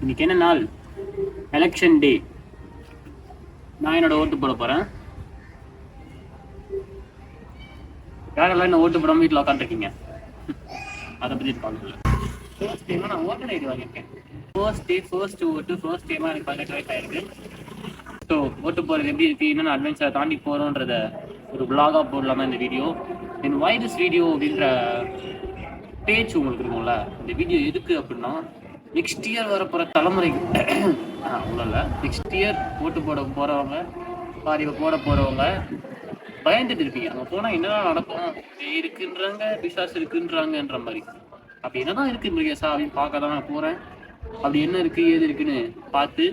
இன்னைக்கு என்ன நாள்? எலெக்ஷன் டே. நான் என்னோட ஓட்டு போட போறேன். யாரெல்லாம் என்ன ஓட்டு போடாம வீட்டில் உட்காந்துருக்கீங்க? அதை பற்றி பார்க்கல. ஃபர்ஸ்ட் டைமாக நான் ஓட்டர் ஐடி வாங்கியிருக்கேன். ஃபர்ஸ்ட் ஓட்டு ஃபர்ஸ்ட் டைமாக எனக்கு 18 வயசு ஆயிருக்கு. ஸோ ஓட்டு போகிறது எப்படி இருக்குது, என்னென்ன அட்வென்ச்சரை தாண்டி போகிறோன்றத ஒரு விளாகாக போடலாமா இந்த video. Then why this video அப்படின்ற பேச்சு உங்களுக்கு இருக்கும்ல. இந்த வீடியோ எதுக்கு அப்படின்னா, நெக்ஸ்ட் இயர் வரப்போகிற தலைமுறைக்கு ஒன்றும் இல்லை, நெக்ஸ்ட் இயர் ஓட்டு போகிறவங்க போட போகிறவங்க பயந்துட்டு இருப்பீங்க. அங்கே போனால் என்னதான் நடக்கும், இருக்குன்றாங்க, பிசாசு இருக்குன்றாங்கன்ற மாதிரி. அப்படி என்னதான் இருக்கு மிருகேசா அப்படின்னு பார்க்க தான் நான் போகிறேன். அப்படி என்ன இருக்குது ஏது இருக்குன்னு பார்த்து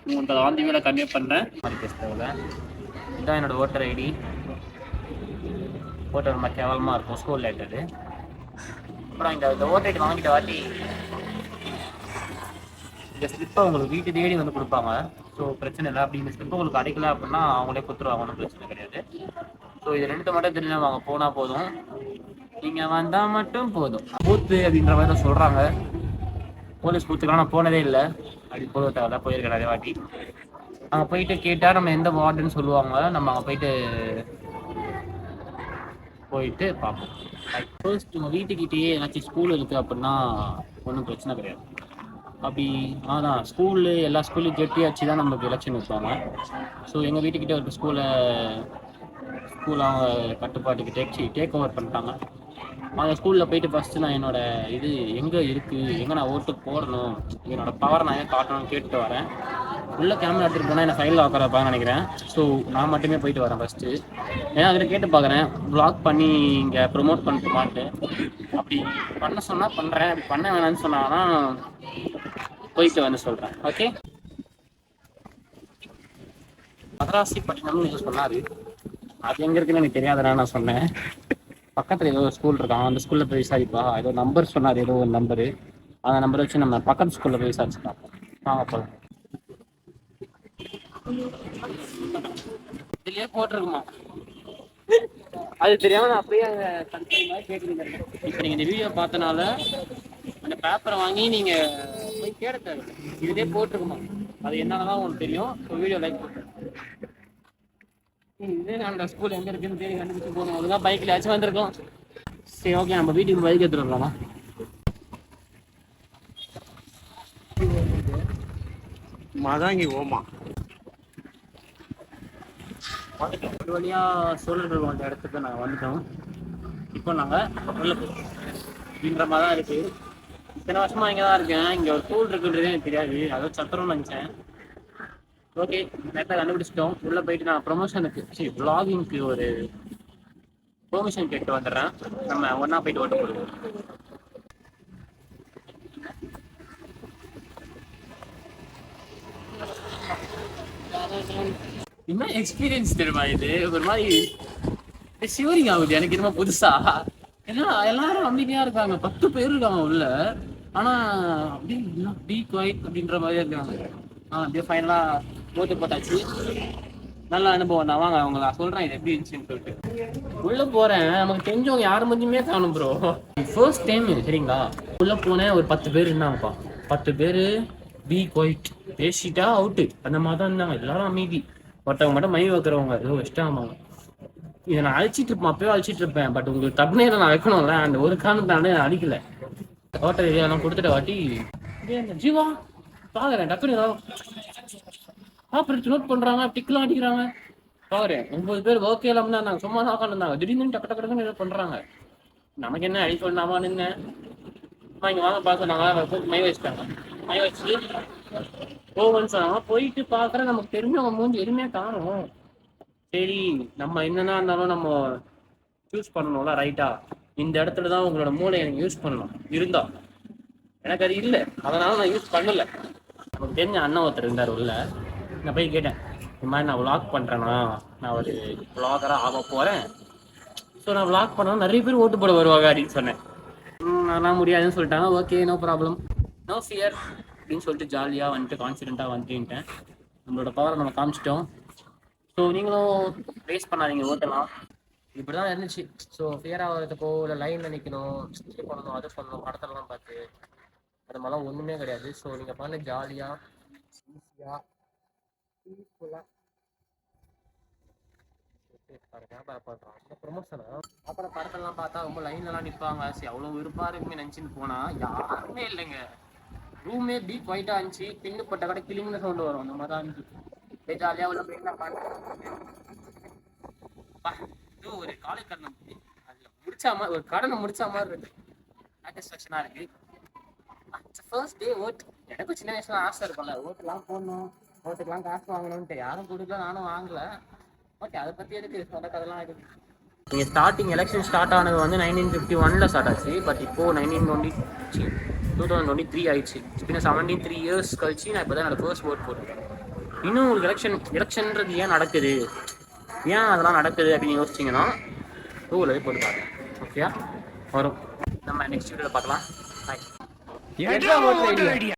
உங்களுக்கு அதை ஆந்தி வேலை கன்வே பண்ணுறேன். இதுதான் என்னோட ஓட்டர் ஐடி. ஓட்டர் ரொம்ப கேவலமாக இருக்கும், ஸ்கூலில் எடுத்தது. அப்புறம் இந்த ஓட்டர் ஐடி வாங்கிட்ட வாட்டி இந்த ஸ்லிப்பை உங்களுக்கு வீட்டு தேடி வந்து கொடுப்பாங்க. ஸோ பிரச்சனை இல்லை. அப்படி இந்த ஸ்லிப்பை உங்களுக்கு அடைக்கல அப்படின்னா அவங்களே கொடுத்துருவாங்க, ஒன்றும் பிரச்சனை கிடையாது. ஸோ இது ரெண்டு மட்டும் தெரிஞ்சு அவங்க போனால் போதும், நீங்கள் வந்தால் மட்டும் போதும். பூத்து அப்படின்ற மாதிரி தான் சொல்கிறாங்க. போலீஸ் பூத்துக்கெல்லாம் நான் போனதே இல்லை. அப்படி போக தேவை போயிருக்கேன் நிறைய வாட்டி. அங்கே போயிட்டு கேட்டால் நம்ம எந்த வார்டுன்னு சொல்லுவாங்க. நம்ம அங்கே போயிட்டு பார்ப்போம். ஃபர்ஸ்ட் உங்கள் வீட்டுக்கிட்டேயே ஏதாச்சும் ஸ்கூல் இருக்குது அப்படின்னா ஒன்றும் பிரச்சனை கிடையாது. அப்படி அதான் ஸ்கூலு, எல்லா ஸ்கூல்லையும் கெட்டியாச்சு தான் நமக்கு எலெக்ஷன் வைப்பாங்க. ஸோ எங்கள் வீட்டுக்கிட்டே இருக்க ஸ்கூல் அவங்க கட்டுப்பாட்டுக்கு டேக் ஓவர் பண்ணிட்டாங்க. அந்த ஸ்கூலில் போயிட்டு ஃபஸ்ட்டு நான் என்னோடய இது எங்கே இருக்குது, எங்கே நான் ஓட்டு போடணும், என்னோடய பவரை நான் ஏன் காட்டணும்னு கேட்டுட்டு வரேன். உள்ள கேமரா எடுத்துகிட்டு போனால் என்னை ஃபைலில் உட்காரப்பான்னு நினைக்கிறேன். ஸோ நான் மட்டுமே போயிட்டு வரேன் ஃபஸ்ட்டு. ஏன்னா அதில் கேட்டு பார்க்குறேன், வ்ளாக் பண்ணி இங்கே ப்ரொமோட் பண்ணிட்டுமான்ட்டு. அப்படி பண்ண சொன்னால் பண்ணுறேன், அப்படி பண்ண வேணாம்னு சொன்னாங்கன்னா போயிட்டு வந்து சொல்கிறேன். ஓகே. மதராசிப்பட்டினம்னு சொன்னார். அது எங்கே இருக்குன்னு எனக்கு தெரியாதுன்னா நான் சொன்னேன். பக்கத்தில் ஏதோ ஒரு ஸ்கூல் இருக்கான், அந்த ஸ்கூலில் போய் விசாரிப்பா. ஏதோ நம்பர் சொன்னார், ஏதோ ஒரு நம்பரு. அந்த நம்பரை வச்சு நம்ம பக்கத்து ஸ்கூலில் போய் விசாரிச்சுக்கலாம். வாங்க போகலாம். இதுலேயே போட்டிருக்குமா அது தெரியாமல் நான் அப்படியே அங்கே கேட்குறீங்க. இப்போ நீங்கள் இந்த வீடியோ பார்த்தனால அந்த பேப்பரை வாங்கி நீங்கள் போய் கேட தேவை. இதுலேயே போட்டிருக்குமா, அது என்னதான் உங்களுக்கு தெரியும். ஸோ வீடியோ லைக் பண்ணுறேன். இதே அந்த ஸ்கூல் எங்கே இருக்குன்னு தேடி கண்டுபிடிச்சு போகணும். அதுதான் பைக்கில் ஆச்சு வந்திருக்கோம். சரி, ஓகே, நம்ம வீட்டுக்கு பைக் எடுத்துட்டு வரலாமா? மதாங்கி ஓமா ஒரு வழியாக சோழர்கள் வாழ்ந்த இடத்துக்கு நாங்கள் வந்துட்டோம். இப்போ நாங்கள் உள்ள அப்படின்ற மாதிரி தான் இருக்குது. இத்தனை வருஷமாக இங்கே தான் இருக்கேன். இங்கே ஒரு ஸ்கூல் இருக்குன்றதே எனக்கு தெரியாது. அதை சத்திரம்னு நினச்சேன். ஓகே, நேரத்தை கண்டுபிடிச்சிட்டோம். உள்ளே போயிட்டு நான் ப்ரொமோஷனுக்கு வ்ளாகிங்க்கு ஒரு பெர்மிஷன் கேட்டு வந்துடுறேன். நம்ம ஒன்றா போயிட்டு ஓட்டு போடுவோம். என்ன எக்ஸ்பீரியன்ஸ் தெரியுமா இது? ஒரு மாதிரி ஷிவரிங் ஆகுது எனக்கு என்னமோ புதுசா. ஏன்னா எல்லாரும் அமைதியா இருக்காங்க, 10 பேர் இருக்காங்க உள்ள. ஆனா அப்படி குவைட் அப்படின்ற மாதிரியே இருக்காங்க. அப்படியே ஃபைனலா ஓட்டு போட்டாச்சு. நல்ல அனுபவம் தான். வாங்க அவங்க நான் சொல்றேன் இது எப்படி இருந்துச்சுன்னு சொல்லிட்டு. உள்ள போறேன், நமக்கு தெரிஞ்சவங்க யாரும் மட்டுமே காணும் ப்ரோ. ஃபர்ஸ்ட் டைம் சரிங்களா. உள்ள போனேன், ஒரு 10 பேர் இருந்தாங்கப்பா. 10 பேர் பி குவைட், பேசிட்டா அவுட்டு அந்த மாதிரி தான் இருந்தாங்க. எல்லாரும் அமைதி. ஒருத்தவங்க மட்டும் மை வைக்கிறவங்க ஏதோ வெஸ்டாமாங்க. இதை நான் அழிச்சிட்டு இருப்பேன், அப்பவே அழிச்சிட்டு இருப்பேன். பட் உங்களுக்கு தப்புனேல நான் வைக்கணும்ல, அந்த ஒரு காரணத்தானே அழிக்கல. ஹோட்டல் ஏரியாலாம் கொடுத்துட்ட வாட்டி ஜீவா பாக்குறேன். டக்குனு அப்புறம் நோட் பண்றாங்க, டிக்லாம் அடிக்கிறாங்க. பாக்குறேன் 9 பேர் ஓகே இல்லாம தான் நாங்கள் சும்மா தான் உட்காந்துருந்தாங்க. திடீர்னு டக்கு டக்குன்னு ஏதோ பண்றாங்க. நமக்கு என்ன அழி சொல்லாமா நின்னேன். இங்க வாங்க பார்க்க நாங்கள் மை வச்சுட்டாங்க. மை வச்சு போகணும்னு சொன்னாங்க. போயிட்டு பார்க்குறேன், நமக்கு தெரிஞ்சவங்க மூஞ்சி எதுவுமே காணும். சரி, நம்ம என்னன்னா இருந்தாலும் நம்ம யூஸ் பண்ணணும்ல ரைட்டா. இந்த இடத்துல தான் உங்களோட மூளை எனக்கு யூஸ் பண்ணணும். இருந்தா எனக்கு அது இல்லை, அதனால நான் யூஸ் பண்ணல. நமக்கு தெரிஞ்ச அண்ணன் ஒருத்தர் இருந்தார் உள்ள. நான் போய் கேட்டேன், இந்த மாதிரி நான் விளாக் பண்ணுறேன்னா, நான் ஒரு விளாகராக ஆக போகிறேன். ஸோ நான் விளாக் பண்ணால் நிறைய பேர் ஓட்டு போட வருவாங்க அப்படின்னு சொன்னேன். அதெல்லாம் முடியாதுன்னு சொல்லிட்டாங்க. Okay, no problem, no fear அப்படின்னு சொல்லிட்டு ஜாலியாக வந்துட்டு கான்ஃபிடென்ட்டாக வந்துட்டேன். நம்மளோட பவரை நம்ம காமிச்சிட்டோம். ஸோ நீங்களும் வேஸ்ட் பண்ணாதீங்க, ஓட்டலாம். இப்படி தான் இருந்துச்சு. ஸோ ஃபியர் ஆகிறதுக்கோ இல்லை லைனில் நிற்கணும், பண்ணணும், அது பண்ணணும், படத்தெல்லாம் பார்த்து அது மாதிரிலாம் ஒன்றுமே கிடையாது. ஸோ நீங்கள் பாருங்க ஜாலியாக ஈஸியாக பீஸ்ஃபுல்லாக வியாபாரம் பண்ணுறாங்க. ப்ரொமோஷனா அப்புறம் படத்தெல்லாம் பார்த்தா ரொம்ப லைன்லலாம் நிற்பாங்க. சரி அவ்வளோ விருப்பாக இருக்குமே நினச்சின்னு போனால் யாருமே இல்லைங்க. ரூமே டீப் ஒயிட்டாக இருந்துச்சு. பின்னு போட்ட கடை கிளிங்கிற சவுண்டு வரும். அந்த மாதிரி தான் இருந்துச்சு. ஜாலியாக உள்ள போய் நான் இது ஒரு காலேஜ் கடனை அதில் முடிச்சா மாதிரி ஒரு கடனை முடிச்சா மாதிரி இருக்கு. சாட்டிஸ்ஃபேக்ஷனாக இருக்கு. ஃபர்ஸ்ட் டே ஓட். எனக்கும் சின்ன வயசுல ஆசை இருக்கும்ல, ஓட்டுலாம் போடணும், ஓட்டுக்கெல்லாம் காசு வாங்கணும்ட்டு. யாரும் கொடுக்கல, நானும் வாங்கல. ஓகே, அதை பற்றி எதுக்கு சொந்த கதெல்லாம் இருக்கு. நீங்கள் ஸ்டார்டிங் எலெக்ஷன் ஸ்டார்ட் ஆனது வந்து 1951 ஸ்டார்ட் ஆச்சு. பட் இப்போது 2023 ஆயிடுச்சு. பின்ன 73 இயர்ஸ் கழிச்சு நான் இப்போ தான் என்னோட ஃபர்ஸ்ட் ஓட் போட்டேன். இன்னும் உங்களுக்கு எலெக்ஷன்றது ஏன் நடக்குது, ஏன் அதெல்லாம் நடக்குது அப்படின்னு யோசிச்சிங்கன்னா ரூலே போட்டு பார்க்கலாம். ஓகே, வரும். நம்ம நெக்ஸ்ட் வீடியோவில் பார்க்கலாம். பாய்.